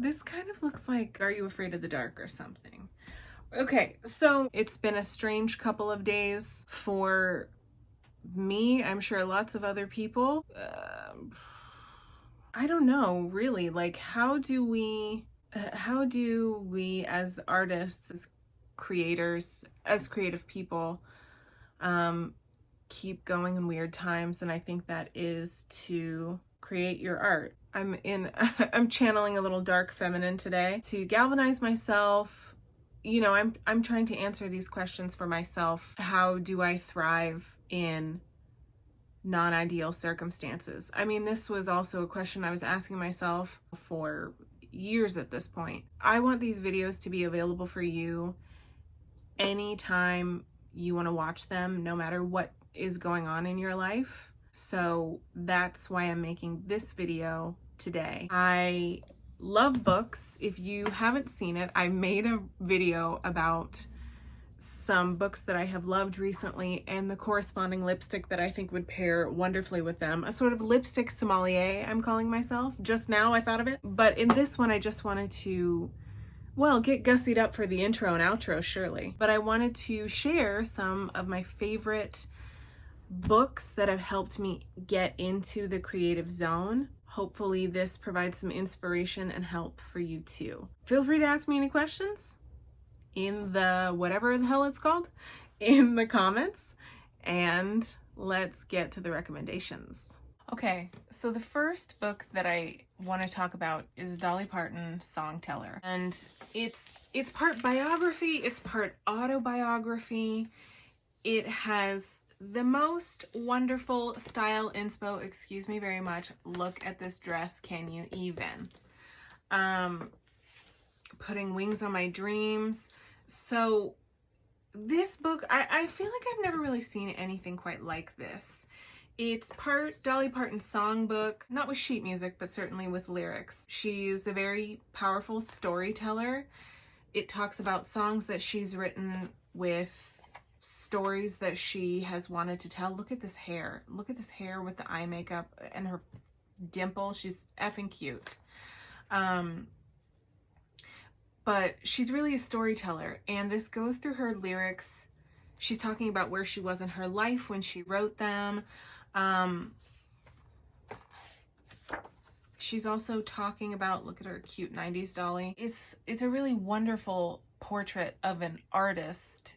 This kind of looks like Are You Afraid of the Dark or something. Okay, so it's been a strange couple of days for me. I'm sure lots of other people. I don't know, really. Like, how do we as artists, as creators, as creative people, keep going in weird times? And I think that is to create your art. I'm channeling a little dark feminine today to galvanize myself. You know, I'm trying to answer these questions for myself. How do I thrive in non-ideal circumstances? I mean, this was also a question I was asking myself for years at this point. I want these videos to be available for you anytime you want to watch them, no matter what is going on in your life. So that's why I'm making this video today. I love books. If you haven't seen it, I made a video about some books that I have loved recently and the corresponding lipstick that I think would pair wonderfully with them. A sort of lipstick sommelier, I'm calling myself. Just now I thought of it. But in this one, I just wanted to, well, get gussied up for the intro and outro, surely. But I wanted to share some of my favorite books that have helped me get into the creative zone. Hopefully this provides some inspiration and help for you too. Feel free to ask me any questions in the whatever the hell it's called in the comments, and let's get to the recommendations. Okay, so the first book that I want to talk about is Dolly Parton's Songteller, and it's part biography, it's part autobiography. It has the most wonderful style inspo. Excuse me very much. Look at this dress. Can you even? Putting wings on my dreams. So this book, I feel like I've never really seen anything quite like this. It's part Dolly Parton songbook, not with sheet music, but certainly with lyrics. She's a very powerful storyteller. It talks about songs that she's written with stories that she has wanted to tell. Look at this hair. Look at this hair with the eye makeup and her dimple. She's effing cute. But she's really a storyteller, and this goes through her lyrics. She's talking about where she was in her life when she wrote them. She's also talking about, look at her cute 90s Dolly. It's a really wonderful portrait of an artist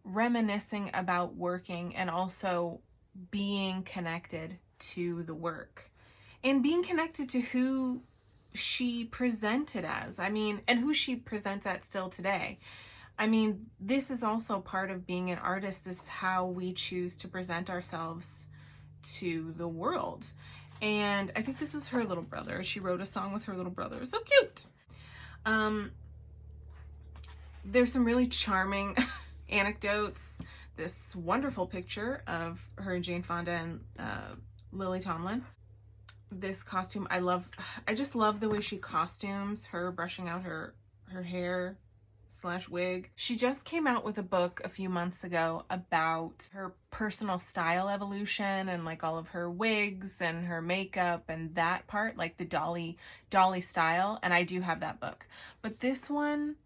reminiscing about working and also being connected to the work and being connected to who she presented as. I mean, and who she presents at still today. I mean, this is also part of being an artist, is how we choose to present ourselves to the world. And I think this is her little brother. She wrote a song with her little brother. So cute. There's some really charming anecdotes. This wonderful picture of her and Jane Fonda and Lily Tomlin. This costume, I just love the way she costumes, her brushing out her hair / wig. She just came out with a book a few months ago about her personal style evolution and like all of her wigs and her makeup and that part, like the Dolly style. And I do have that book. But this one,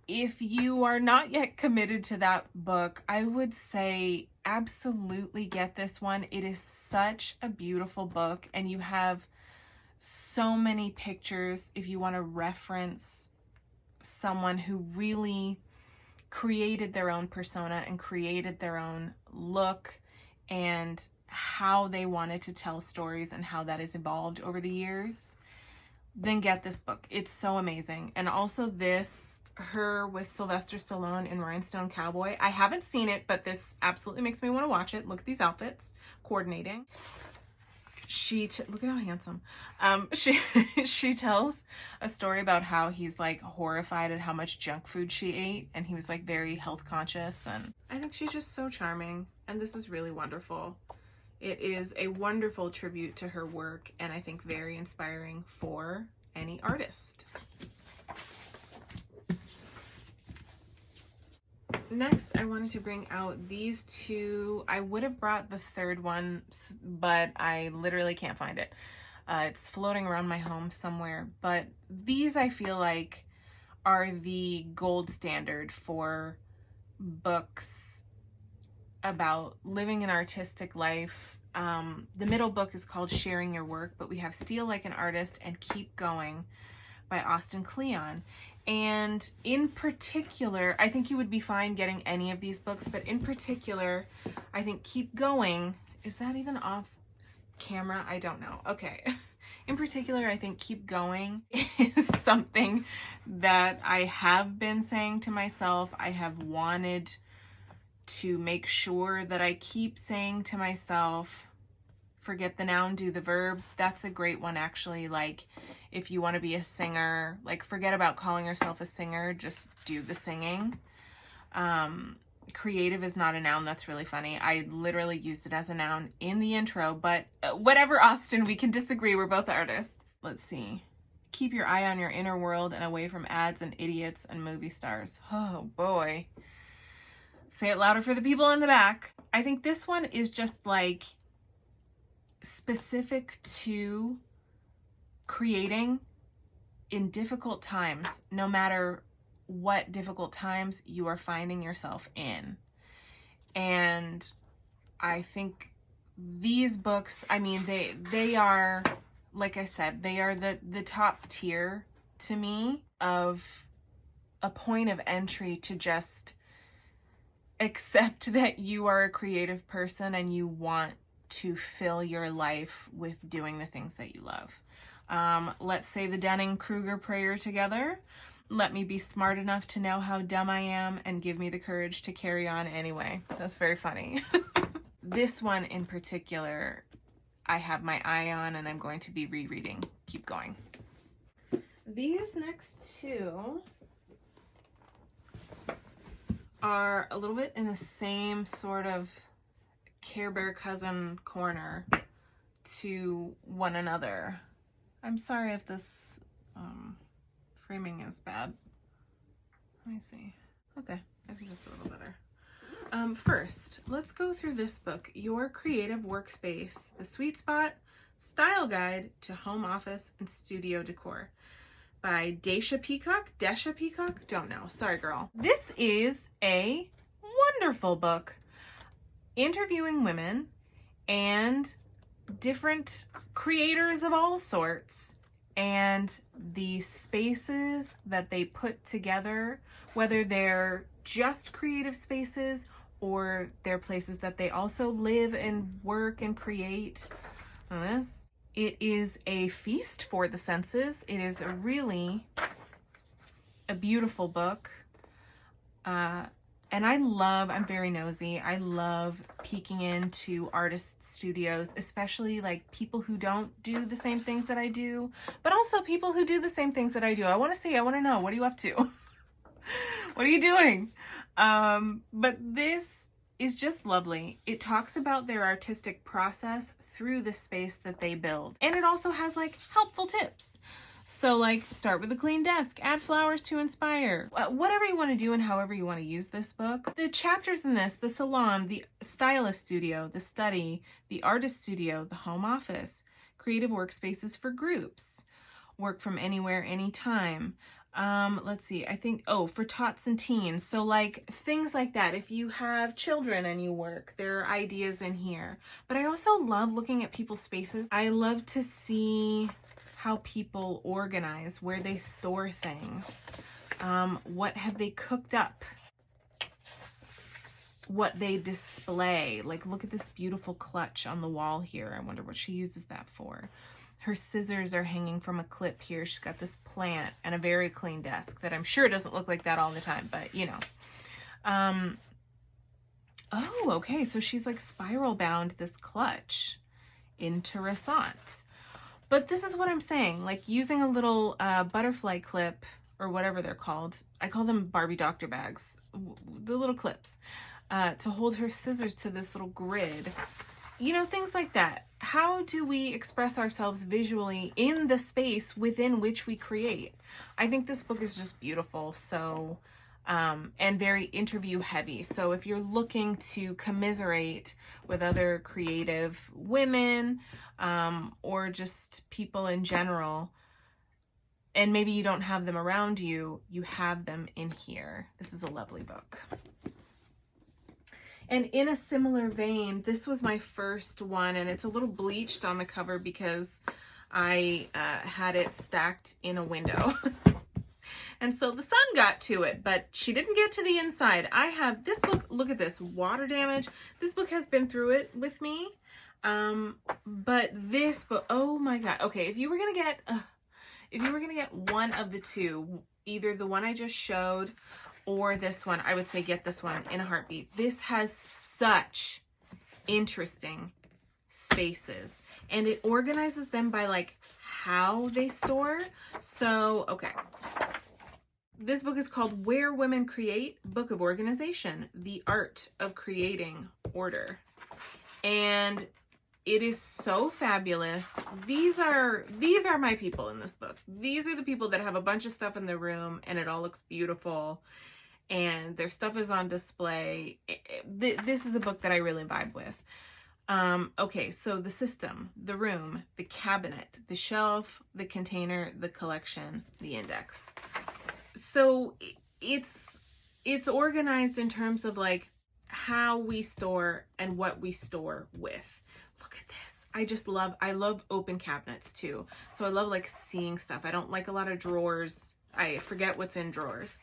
if you are not yet committed to that book, I would say absolutely get this one. It is such a beautiful book, and you have so many pictures if you want to reference someone who really created their own persona and created their own look and how they wanted to tell stories and how that has evolved over the years. Then get this book. It's so amazing. And also this, her with Sylvester Stallone in Rhinestone Cowboy. I haven't seen it, but this absolutely makes me want to watch it. Look at these outfits, coordinating. Look at how handsome. She tells a story about how he's like horrified at how much junk food she ate, and he was like very health conscious, and I think she's just so charming, and this is really wonderful. It is a wonderful tribute to her work, and I think very inspiring for any artist. Next, I wanted to bring out these two. I would have brought the third one, but I literally can't find it. It's floating around my home somewhere, but these I feel like are the gold standard for books about living an artistic life. The middle book is called Sharing Your Work, but we have Steal Like an Artist and Keep Going by Austin Kleon. And in particular, I think you would be fine getting any of these books, but in particular, I think Keep Going, is that even off camera? I don't know. Okay. In particular, I think Keep Going is something that I have been saying to myself. I have wanted to make sure that I keep saying to myself, forget the noun, do the verb. That's a great one, actually. Like, if you want to be a singer, like, forget about calling yourself a singer, just do the singing. Creative is not a noun. That's really funny. I literally used it as a noun in the intro, but whatever, Austin, we can disagree. We're both artists. Let's see. Keep your eye on your inner world and away from ads and idiots and movie stars. Oh boy. Say it louder for the people in the back. I think this one is just like specific to creating in difficult times, no matter what difficult times you are finding yourself in. And I think these books, I mean, they are, like I said, they are the top tier to me of a point of entry to just accept that you are a creative person and you want to fill your life with doing the things that you love. Let's say the Dunning-Kruger prayer together. Let me be smart enough to know how dumb I am and give me the courage to carry on anyway. That's very funny. This one in particular, I have my eye on and I'm going to be rereading. Keep Going. These next two are a little bit in the same sort of Care Bear cousin corner to one another. I'm sorry if this framing is bad. Let me see. Okay, I think that's a little better. First, let's go through this book, Your Creative Workspace, The Sweet Spot, Style Guide to Home Office and Studio Decor by Desha Peacock? Desha Peacock? Don't know. Sorry, girl. This is a wonderful book interviewing women and different creators of all sorts and the spaces that they put together, whether they're just creative spaces or they're places that they also live and work and create. It is a feast for the senses. It is a really beautiful book. And I'm very nosy. I love peeking into artist studios, especially like people who don't do the same things that I do, but also people who do the same things that I do. I want to see, I want to know, what are you up to? What are you doing? But this is just lovely. It talks about their artistic process through the space that they build. And it also has like helpful tips. So like, start with a clean desk, add flowers to inspire, whatever you want to do and however you want to use this book. The chapters in this, the salon, the stylist studio, the study, the artist studio, the home office, creative workspaces for groups, work from anywhere, anytime. Let's see, I think, for tots and teens. So like things like that. If you have children and you work, there are ideas in here. But I also love looking at people's spaces. I love to see how people organize, where they store things. What have they cooked up? What they display. Like, look at this beautiful clutch on the wall here. I wonder what she uses that for. Her scissors are hanging from a clip here. She's got this plant and a very clean desk that I'm sure doesn't look like that all the time, but you know. Oh, okay, so she's like spiral bound this clutch. Interessant. But this is what I'm saying, like using a little butterfly clip or whatever they're called. I call them Barbie doctor bags, the little clips, to hold her scissors to this little grid. You know, things like that. How do we express ourselves visually in the space within which we create? I think this book is just beautiful. So and very interview heavy. So if you're looking to commiserate with other creative women, or just people in general, and maybe you don't have them around you, you have them in here. This is a lovely book. And in a similar vein, this was my first one, and it's a little bleached on the cover because I had it stacked in a window. And so the sun got to it, but she didn't get to the inside. I have this book, look at this, water damage. This book has been through it with me. But this book, oh my God. Okay, if you were gonna get one of the two, either the one I just showed or this one, I would say get this one in a heartbeat. This has such interesting spaces, and it organizes them by like how they store. So, okay. This book is called Where Women Create, Book of Organization, The Art of Creating Order. And it is so fabulous. These are my people in this book. These are the people that have a bunch of stuff in their room and it all looks beautiful and their stuff is on display. This is a book that I really vibe with. Okay, so the system, the room, the cabinet, the shelf, the container, the collection, the index. So it's organized in terms of like how we store and what we store with. Look at this. I love open cabinets too. So I love like seeing stuff. I don't like a lot of drawers. I forget what's in drawers.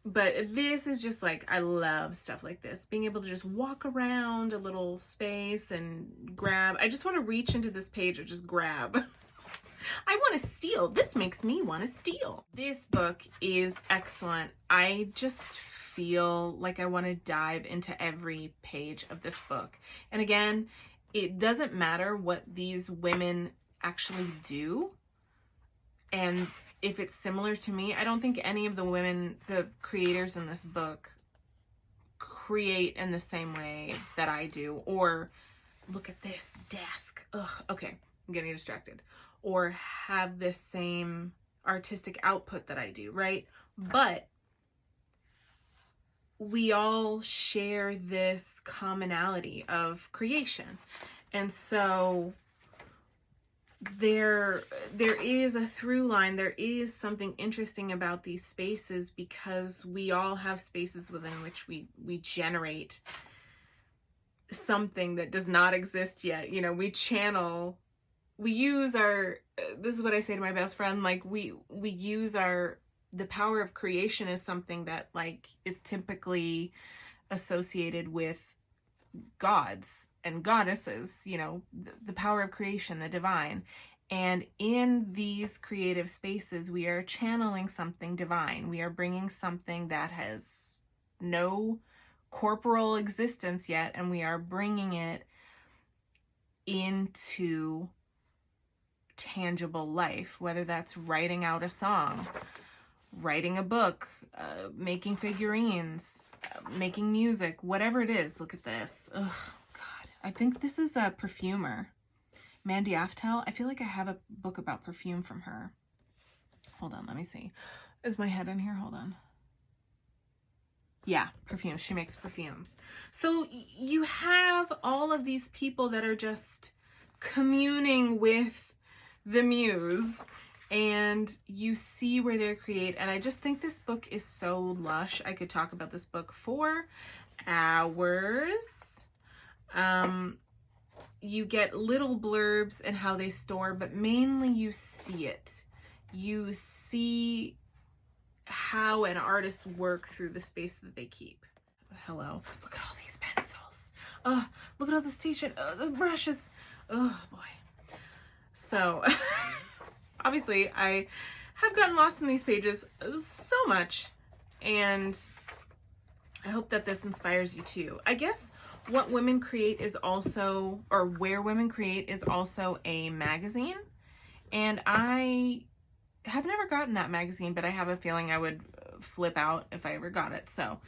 But this is just like, I love stuff like this. Being able to just walk around a little space and grab. I just want to reach into this page and just grab. I want to steal. This makes me want to steal. This book is excellent. I just feel like I want to dive into every page of this book. And again, it doesn't matter what these women actually do. And if it's similar to me, I don't think any of the women, the creators in this book, create in the same way that I do. Or look at this desk. Ugh, okay, I'm getting distracted. Or have this same artistic output that I do, right? But we all share this commonality of creation. And so there is a through line. There is something interesting about these spaces because we all have spaces within which we generate something that does not exist yet. You know, we channel, we use our, this is what I say to my best friend, like we use the power of creation is something that like is typically associated with gods and goddesses, you know, the power of creation, the divine. And in these creative spaces, we are channeling something divine. We are bringing something that has no corporal existence yet, and we are bringing it into tangible life, whether that's writing out a song, writing a book, making figurines, making music, whatever it is. Look at this. Oh God. I think this is a perfumer. Mandy Aftel. I feel like I have a book about perfume from her. Hold on, let me see. Is my head in here? Hold on. Yeah, perfumes. She makes perfumes. So you have all of these people that are just communing with the muse, and you see where they create. And I just think this book is so lush. I could talk about this book for hours. You get little blurbs and how they store, but mainly you see it. You see how an artist work through the space that they keep. Hello. Look at all these pencils. Oh, look at all this t-shirt. Oh, the brushes. Oh boy. So obviously I have gotten lost in these pages so much, and I hope that this inspires you too. I guess What Women Create is also, or Where Women Create is also a magazine, and I have never gotten that magazine, but I have a feeling I would flip out if I ever got it. So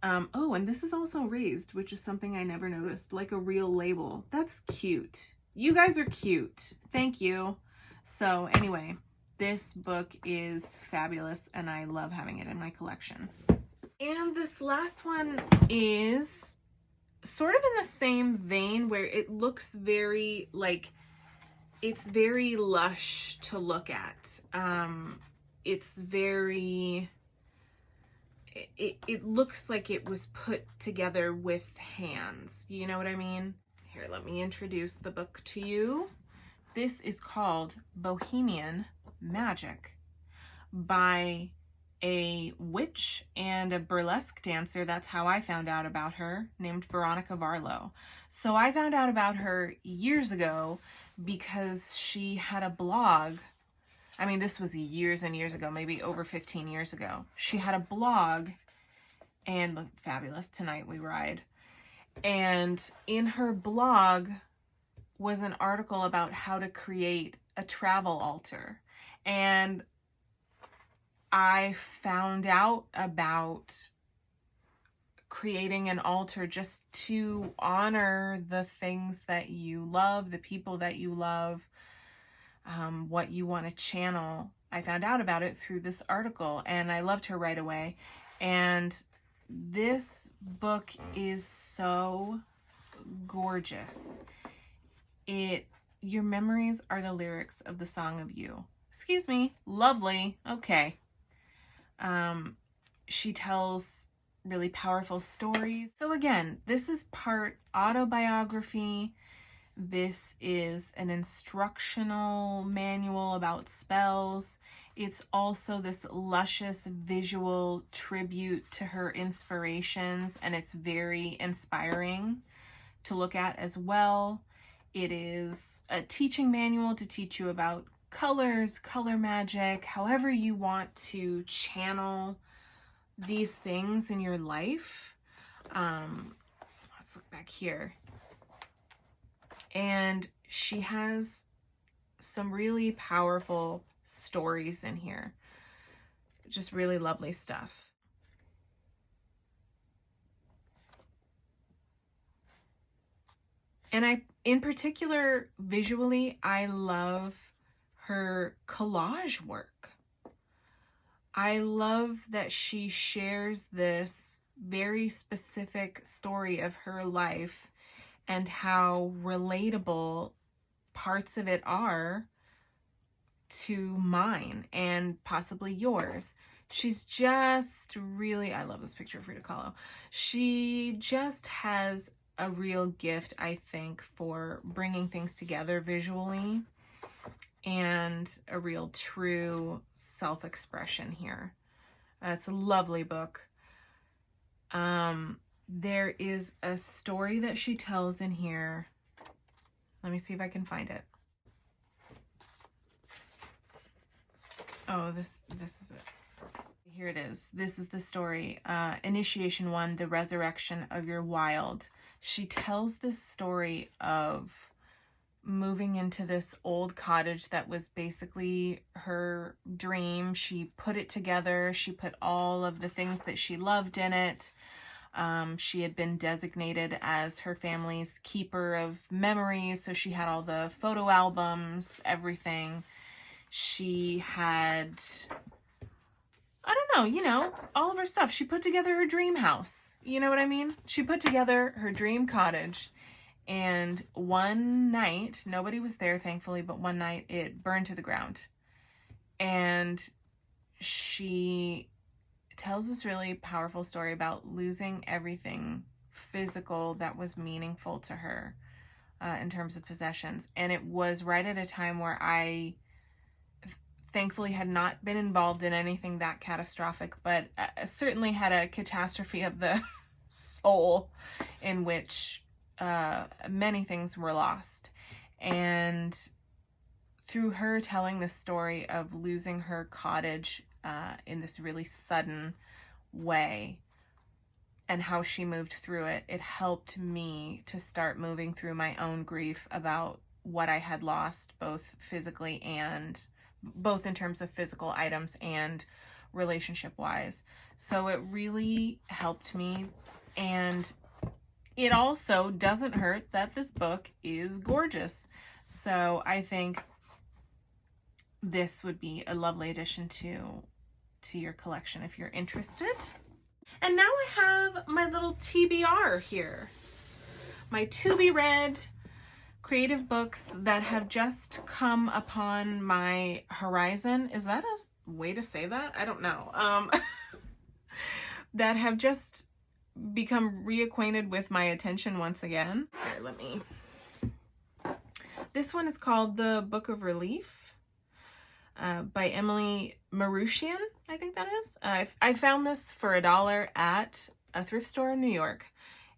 oh, and this is also raised, which is something I never noticed, like a real label. That's cute. You guys are cute. Thank you. So anyway, this book is fabulous and I love having it in my collection. And this last one is sort of in the same vein, where it looks very like, it's very lush to look at. It's very, it looks like it was put together with hands. You know what I mean? Here, let me introduce the book to you. This is called Bohemian, Magick, by a witch and a burlesque dancer. That's how I found out about her, named Veronica Varlow. So I found out about her years ago because she had a blog. I mean, this was years and years ago, maybe over 15 years ago. She had a blog, and look, fabulous, Tonight We Ride. And in her blog was an article about how to create a travel altar. And I found out about creating an altar just to honor the things that you love, the people that you love, what you want to channel. I found out about it through this article, and I loved her right away. And this book is so gorgeous. Your memories are the lyrics of the song of you. Excuse me, lovely, okay. She tells really powerful stories. So again, this is part autobiography. This is an instructional manual about spells. It's also this luscious visual tribute to her inspirations, and it's very inspiring to look at as well. It is a teaching manual to teach you about colors, color magic, however you want to channel these things in your life. Let's look back here. And she has some really powerful stories in here. Just really lovely stuff. And in particular, visually, I love her collage work. I love that she shares this very specific story of her life and how relatable parts of it are to mine and possibly yours. She's just really, I love this picture of Frida Kahlo. She just has a real gift, I think, for bringing things together visually, and a real true self-expression here. It's a lovely book. There is a story that she tells in here. Let me see if I can find it. Oh, this is it. Here it is. This is the story. Initiation 1, The Resurrection of Your Wild. She tells this story of moving into this old cottage that was basically her dream. She put it together. She put all of the things that she loved in it. She had been designated as her family's keeper of memories, so she had all the photo albums, everything. She had, I don't know, all of her stuff. She put together her dream house. You know what I mean? She put together her dream cottage. And one night, nobody was there, thankfully, but one night it burned to the ground. And she tells this really powerful story about losing everything physical that was meaningful to her in terms of possessions. And it was right at a time where I thankfully had not been involved in anything that catastrophic, but certainly had a catastrophe of the soul in which many things were lost. And through her telling the story of losing her cottage in this really sudden way and how she moved through it, it helped me to start moving through my own grief about what I had lost, both physically and both in terms of physical items and relationship wise. So it really helped me. And it also doesn't hurt that this book is gorgeous. So I think this would be a lovely addition to your collection if you're interested. And now I have my little TBR here. My to be read creative books that have just come upon my horizon. Is that a way to say that? I don't know. That have just become reacquainted with my attention once again. Here, let me. This one is called The Book of Relief by Emily Maroutian, I think that is. I found this for $1 at a thrift store in New York.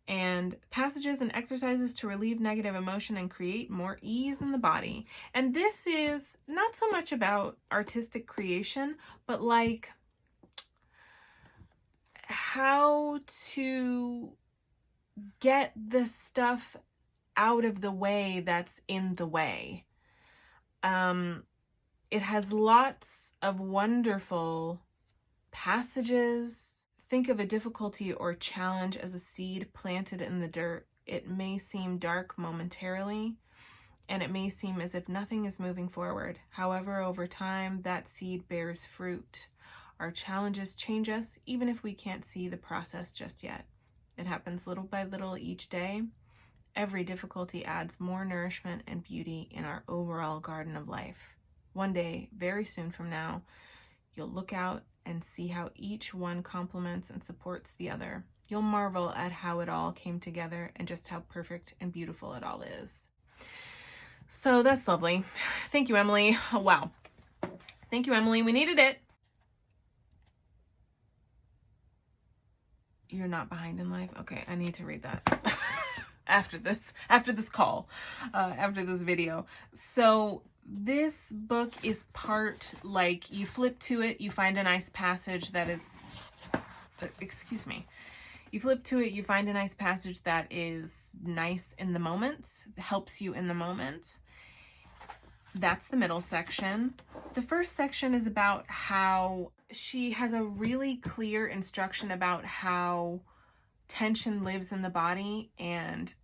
And passages and exercises to relieve negative emotion and create more ease in the body. And this is not so much about artistic creation, but like how to get the stuff out of the way that's in the way. It has lots of wonderful passages. Think of a difficulty or challenge as a seed planted in the dirt. It may seem dark momentarily, and it may seem as if nothing is moving forward. However, over time, that seed bears fruit. Our challenges change us, even if we can't see the process just yet. It happens little by little each day. Every difficulty adds more nourishment and beauty in our overall garden of life. One day, very soon from now, you'll look out and see how each one complements and supports the other. You'll marvel at how it all came together and just how perfect and beautiful it all is. So that's lovely. Thank you, Emily. Oh, wow. Thank you, Emily. We needed it. You're not behind in life? Okay, I need to read that after this call, after this video. So this book is part, like, you flip to it, you find a nice passage that is, you flip to it, you find a nice passage that is nice in the moment, helps you in the moment. That's the middle section. The first section is about how she has a really clear instruction about how tension lives in the body and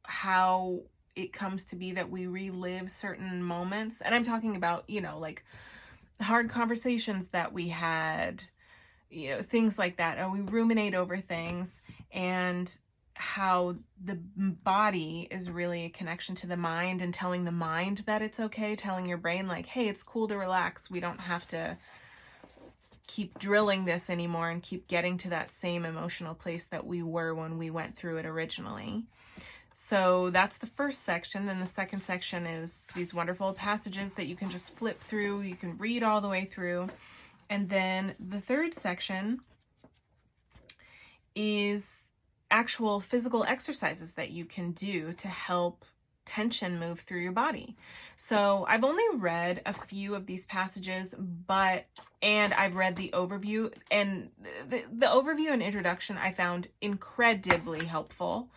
how it comes to be that we relive certain moments. And I'm talking about, you know, like hard conversations that we had, you know, things like that. Or we ruminate over things, and how the body is really a connection to the mind, and telling the mind that it's okay, telling your brain like, hey, it's cool to relax. We don't have to keep drilling this anymore and keep getting to that same emotional place that we were when we went through it originally. So that's the first section. Then the second section is these wonderful passages that you can just flip through. You can read all the way through. And then the third section is actual physical exercises that you can do to help tension move through your body. So I've only read a few of these passages, and I've read the overview, and the overview and introduction I found incredibly helpful.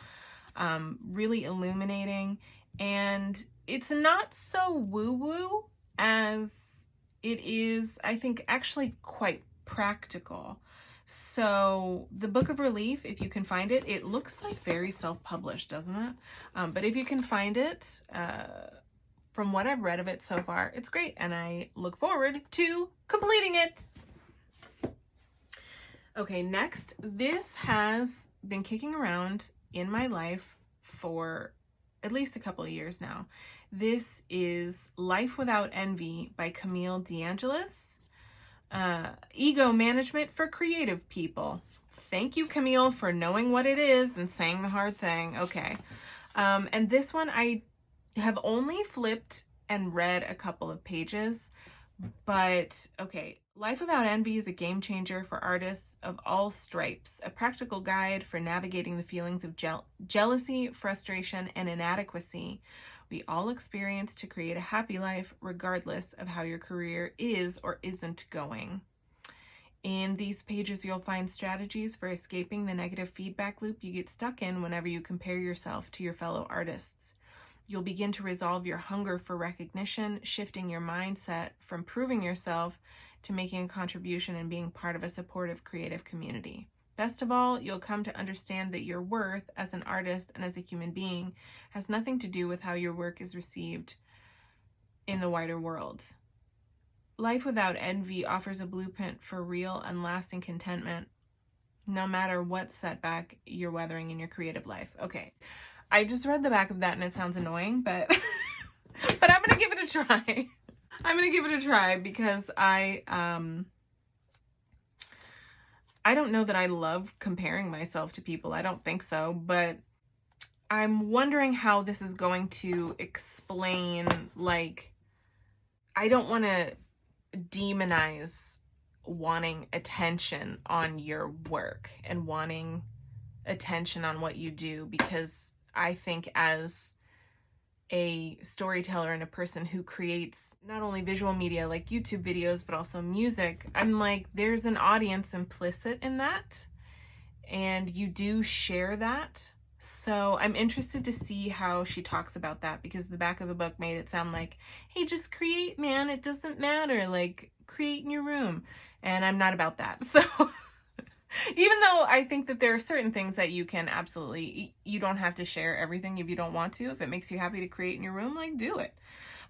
Really illuminating, and it's not so woo-woo as it is, I think, actually quite practical. So the Book of Relief, if you can find it, it looks like very self-published, doesn't it? But if you can find it, from what I've read of it so far, it's great, and I look forward to completing it. Okay, next, this has been kicking around in my life for at least a couple of years now. This is Life Without Envy by Camille de Angelis. Ego Management for Creative People. Thank you, Camille, for knowing what it is and saying the hard thing. Okay. And this one I have only flipped and read a couple of pages, but okay. Life Without Envy is a game changer for artists of all stripes, a practical guide for navigating the feelings of jealousy, frustration, and inadequacy we all experience to create a happy life, regardless of how your career is or isn't going. In these pages, you'll find strategies for escaping the negative feedback loop you get stuck in whenever you compare yourself to your fellow artists. You'll begin to resolve your hunger for recognition, shifting your mindset from proving yourself to making a contribution and being part of a supportive creative community. Best of all, you'll come to understand that your worth as an artist and as a human being has nothing to do with how your work is received in the wider world. Life Without Envy offers a blueprint for real and lasting contentment no matter what setback you're weathering in your creative life. Okay, I just read the back of that and it sounds annoying, but but I'm gonna give it a try. I'm gonna give it a try because I don't know that I love comparing myself to people. I don't think so, but I'm wondering how this is going to explain, like, I don't want to demonize wanting attention on your work and wanting attention on what you do, because I think as a storyteller and a person who creates not only visual media like YouTube videos, but also music, I'm like, there's an audience implicit in that, and you do share that. So I'm interested to see how she talks about that, because the back of the book made it sound like, hey, just create, man, it doesn't matter, like, create in your room. And I'm not about that. So even though I think that there are certain things that you can absolutely, you don't have to share everything if you don't want to. If it makes you happy to create in your room, like, do it.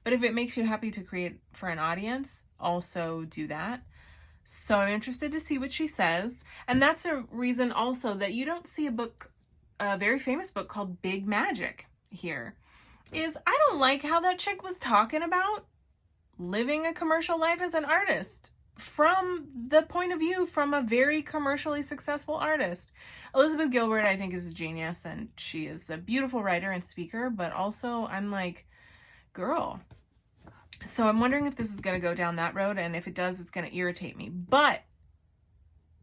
But if it makes you happy to create for an audience, also do that. So I'm interested to see what she says. And that's a reason also that you don't see a very famous book called Big Magic here, is I don't like how that chick was talking about living a commercial life as an artist from the point of view from a very commercially successful artist. Elizabeth Gilbert, I think, is a genius, and she is a beautiful writer and speaker, but also I'm like, girl. So I'm wondering if this is going to go down that road, and if it does, it's going to irritate me. But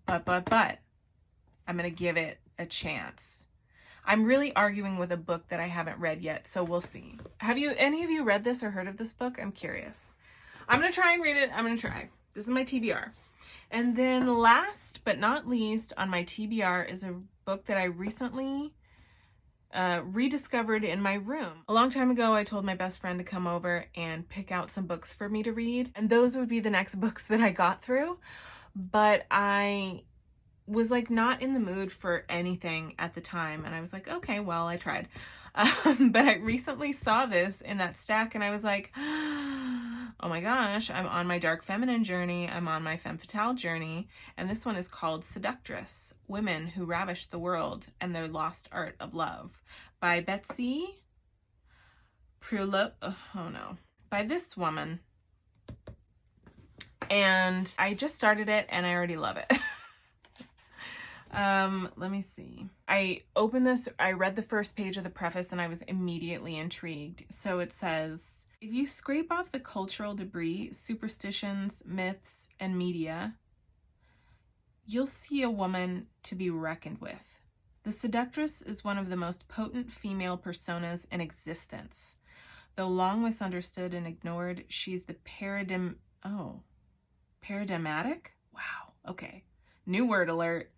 I'm going to give it a chance. I'm really arguing with a book that I haven't read yet, so we'll see. Have any of you read this or heard of this book? I'm curious. I'm going to try and read it. I'm going to try. This is my TBR. And then last but not least on my TBR is a book that I recently rediscovered in my room. A long time ago, I told my best friend to come over and pick out some books for me to read, and those would be the next books that I got through. But I was like not in the mood for anything at the time, and I was like, okay, well, I tried. But I recently saw this in that stack, and I was like, oh my gosh, I'm on my dark feminine journey. I'm on my femme fatale journey. And this one is called Seductress, Women Who Ravish the World and Their Lost Art of Love, by Betsy Prioleau. Oh no, by this woman. And I just started it and I already love it. Let me see. I opened this, I read the first page of the preface, and I was immediately intrigued. So it says, if you scrape off the cultural debris, superstitions, myths, and media, you'll see a woman to be reckoned with. The seductress is one of the most potent female personas in existence. Though long misunderstood and ignored, she's the paradigmatic? Wow, okay. New word alert.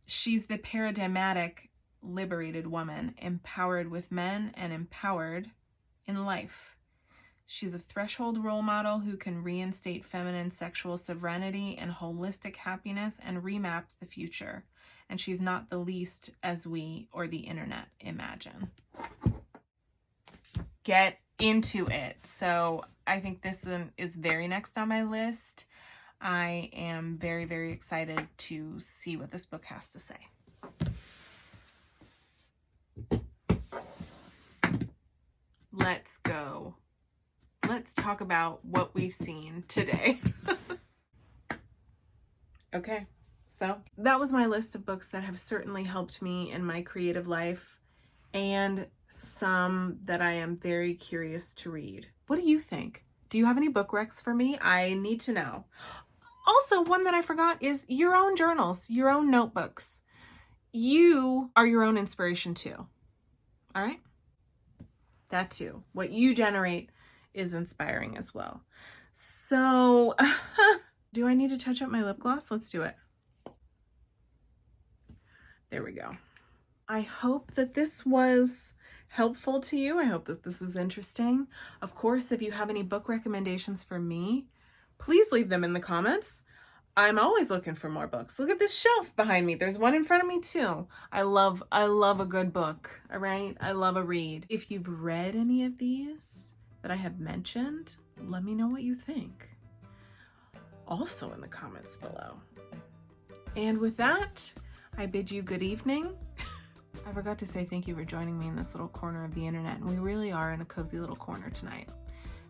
She's the paradigmatic, liberated woman, empowered with men and empowered in life. She's a threshold role model who can reinstate feminine sexual sovereignty and holistic happiness and remap the future. And she's not the least as we or the internet imagine. Get into it. So I think this is very next on my list. I am very, very excited to see what this book has to say. Let's go. Let's talk about what we've seen today. Okay, so that was my list of books that have certainly helped me in my creative life, and some that I am very curious to read. What do you think? Do you have any book recs for me? I need to know. Also, one that I forgot is your own journals, your own notebooks. You are your own inspiration too. All right? That too. What you generate is inspiring as well. So, do I need to touch up my lip gloss? Let's do it. There we go. I hope that this was helpful to you. I hope that this was interesting. Of course, if you have any book recommendations for me, please leave them in the comments. I'm always looking for more books. Look at this shelf behind me. There's one in front of me too. I love a good book, all right? I love a read. If you've read any of these that I have mentioned, let me know what you think. Also in the comments below. And with that, I bid you good evening. I forgot to say thank you for joining me in this little corner of the internet, and we really are in a cozy little corner tonight.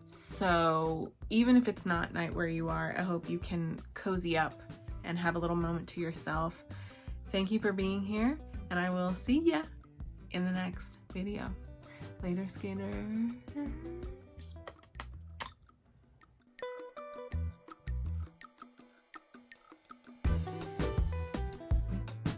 So even if it's not night where you are, I hope you can cozy up and have a little moment to yourself. Thank you for being here, and I will see ya in the next video. Later, skater.